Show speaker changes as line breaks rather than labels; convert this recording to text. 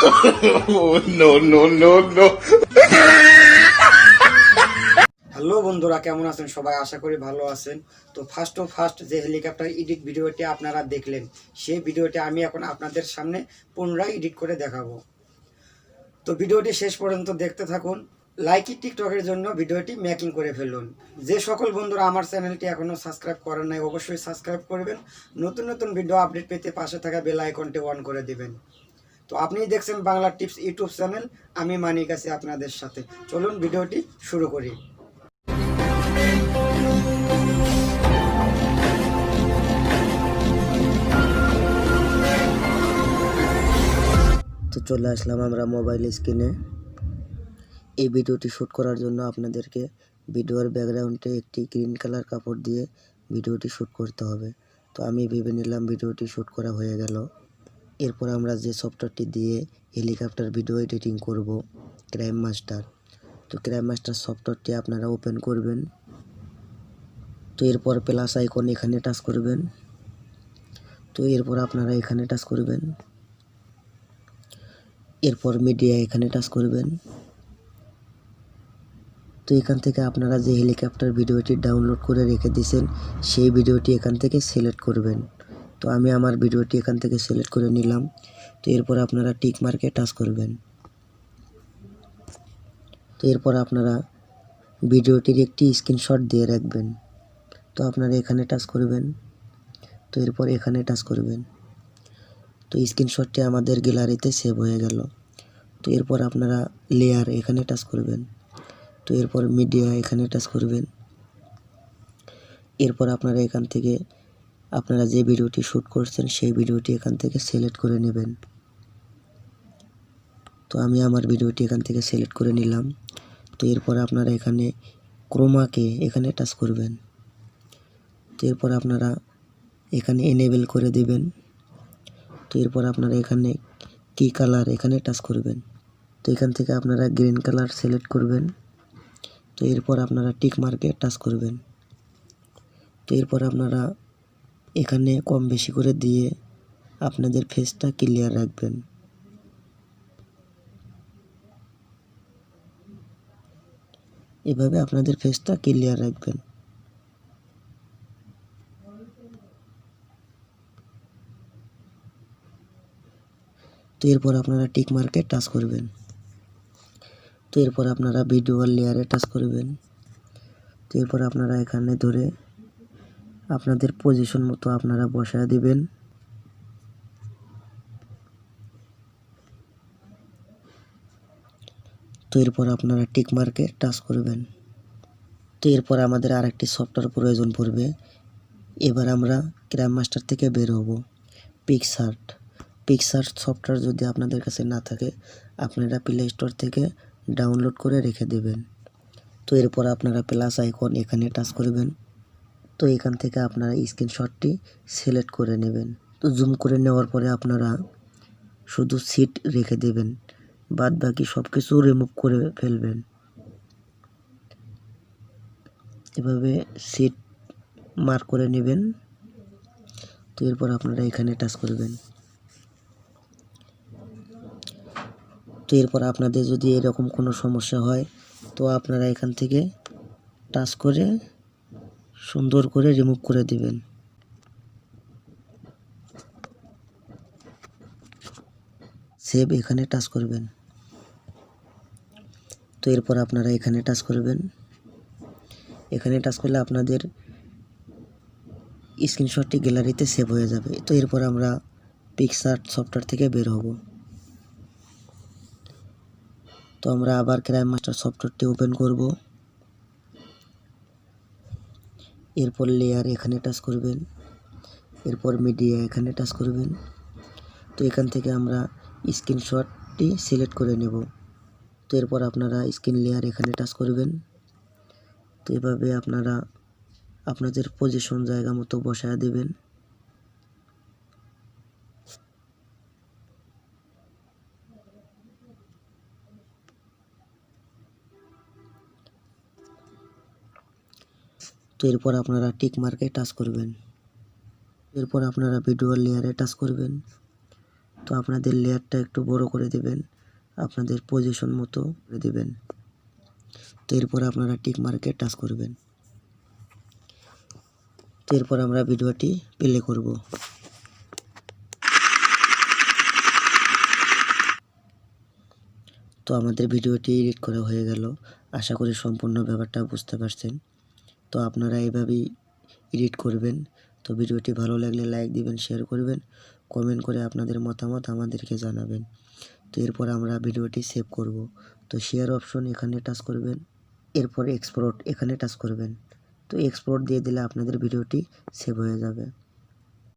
No, no, no, no.
Hello বন্ধুরা, কেমন আছেন সবাই? আশা করি ভালো আছেন। তো ফার্স্ট যে হেলিকপ্টার এডিট ভিডিওটি আপনারা দেখলেন, সেই ভিডিওটি আমি এখন আপনাদের সামনে পুনরায় এডিট করে দেখাবো। তো ভিডিওটি শেষ পর্যন্ত দেখতে থাকুন। লাইকি টিকটকের জন্য ভিডিওটি মেকিং করে ফেলুন। যে সকল বন্ধুরা আমার চ্যানেলটি এখনও সাবস্ক্রাইব করেন নাই, অবশ্যই সাবস্ক্রাইব করবেন। নতুন নতুন ভিডিও আপডেট পেতে পাশে থাকা বেল আইকনটি অন করে দিবেন। তো আপনি দেখছেন বাংলা টিপস ইউটিউব চ্যানেল, আমি মানিক আছি আপনাদের সাথে। চলুন ভিডিওটি শুরু করি।
তো চলে আসলাম আমরা মোবাইল স্ক্রিনে। এই ভিডিওটি শ্যুট করার জন্য আপনাদেরকে ভিডিওর ব্যাকগ্রাউন্ডে একটি গ্রিন কালার কাপড় দিয়ে ভিডিওটি শ্যুট করতে হবে। তো আমি ভেবে নিলাম ভিডিওটি শ্যুট করা হয়ে গেল। এরপর আমরা যে সফটওয়্যারটি দিয়ে হেলিকপ্টার ভিডিও এডিটিং করব, ক্রাইম মাস্টার। তো ক্রাইম মাস্টার সফটওয়্যারটি আপনারা ওপেন করবেন। তো এরপর প্লাস আইকন এখানে টাচ করবেন। তো এরপর আপনারা এখানে টাচ করবেন। এরপর মিডিয়া এখানে টাচ করবেন। তো এখান থেকে আপনারা যে হেলিকপ্টার ভিডিওটি ডাউনলোড করে রেখে দিয়েছেন, সেই ভিডিওটি এখান থেকে সিলেক্ট করবেন। তো আমি আমার ভিডিওটি এখান থেকে সিলেক্ট করে নিলাম। তো এরপর আপনারা টিক মার্কে টাচ করবেন। তো এরপর আপনারা ভিডিওটির একটি স্ক্রিনশট দিয়ে রাখবেন। তো আপনারা এখানে টাচ করবেন। তো এরপর এখানে টাচ করবেন। তো স্ক্রিনশটটি আমাদের গ্যালারিতে সেভ হয়ে গেল। তো এরপর আপনারা লেয়ার এখানে টাচ করবেন। তো এরপর মিডিয়া এখানে টাচ করবেন। এরপর আপনারা এখান থেকে আপনারা যে ভিডিওটি শ্যুট করছেন সেই ভিডিওটি এখান থেকে সিলেক্ট করে নেবেন। তো আমি আমার ভিডিওটি এখান থেকে সিলেক্ট করে নিলাম। তো এরপর আপনারা এখানে ক্রোমাকে এখানে টাচ করবেন। তো এরপর আপনারা এখানে এনেবল করে দিবেন। তো এরপর আপনারা এখানে কি কালার এখানে টাচ করবেন। তো এখান থেকে আপনারা গ্রিন কালার সিলেক্ট করবেন। তো এরপর আপনারা টিক মার্কে টাচ করবেন। তো এরপর আপনারা এখানে কম বেশি করে দিয়ে আপনাদের ফেসটা ক্লিয়ার রাখবেন। এভাবে আপনাদের ফেসটা ক্লিয়ার রাখবেন। তো এরপর আপনারা টিক মার্কে টাচ করবেন। তো এরপর আপনারা ভিডিও লেয়ারে টাচ করবেন। তো এরপর আপনারা এখানে ধরে আপনাদের পজিশন মতো আপনারা বসায় দিবেন। তো এরপর আপনারা টিক মার্কে টাচ করবেন। তো এরপর আমাদের আরেকটি সফটওয়্যার প্রয়োজন পড়বে। এবার আমরা ক্রাইম মাস্টার থেকে বের হব। পিকসার্ট সফটওয়্যার যদি আপনাদের কাছে না থাকে, আপনারা প্লে স্টোর থেকে ডাউনলোড করে রেখে দেবেন। তো এরপর আপনারা প্লাস আইকন এখানে টাচ করবেন। তো এখান থেকে আপনারা স্ক্রিনশটটি সিলেক্ট করে নেবেন। তো জুম করে নেওয়ার পরে আপনারা শুধু সিট রেখে দেবেন, বাদ বাকি সব কিছু রিমুভ করে ফেলবেন। এভাবে সিট মার্ক করে নেবেন। তো এরপর আপনারা এখানে টাচ করবেন। তো এরপর আপনাদের যদি এরকম কোনো সমস্যা হয়, তো আপনারা এখান থেকে টাচ করে সুন্দর করে রিমুভ করে দিবেন। সেভ এখানে টাচ করবেন। তো এরপর আপনারা এখানে টাচ করবেন। এখানে টাচ করলে আপনাদের স্ক্রিনশটটি গ্যালারিতে সেভ হয়ে যাবে। তো এরপর আমরা পিকসার্ট সফটওয়্যার থেকে বের হব। তো আমরা আবার ক্রাইম মাস্টার সফটওয়্যারটি ওপেন করব। এরপর লেয়ার এখানে টাচ করবেন। এরপর মিডিয়া এখানে টাচ করবেন। তো এখান থেকে আমরা স্ক্রিনশটটি সিলেক্ট করে নেব। তো এরপর আপনারা স্ক্রিন লেয়ার এখানে টাচ করবেন। তো এভাবে আপনারা আপনাদের পজিশন জায়গা মতো বসায় দেবেন। তো এরপর আপনারা টিক মার্কে টাচ করবেন। এরপর আপনারা ভিডিও লেয়ারে টাচ করবেন। তো আপনাদের লেয়ারটা একটু বড় করে দেবেন, আপনাদের পজিশন মতো করে দেবেন। তো এরপর আপনারা টিক মার্কে টাচ করবেন। তো এরপর আমরা ভিডিওটি প্লে করব। তো আমাদের ভিডিওটি এডিট করা হয়ে গেল। আশা করি সম্পূর্ণ ব্যাপারটা বুঝতে পারছেন। তো আপনারা এইভাবেই এডিট করবেন। তো ভিডিওটি ভালো লাগলে লাইক দিবেন, শেয়ার করবেন, কমেন্ট করে আপনাদের মতামত আমাদেরকে জানাবেন। তো এরপর আমরা ভিডিওটি সেভ করব। তো শেয়ার অপশন এখানে টাচ করবেন, এরপর এক্সপোর্ট এখানে টাচ করবেন। তো এক্সপোর্ট দিয়ে দিলে আপনাদের ভিডিওটি সেভ হয়ে যাবে।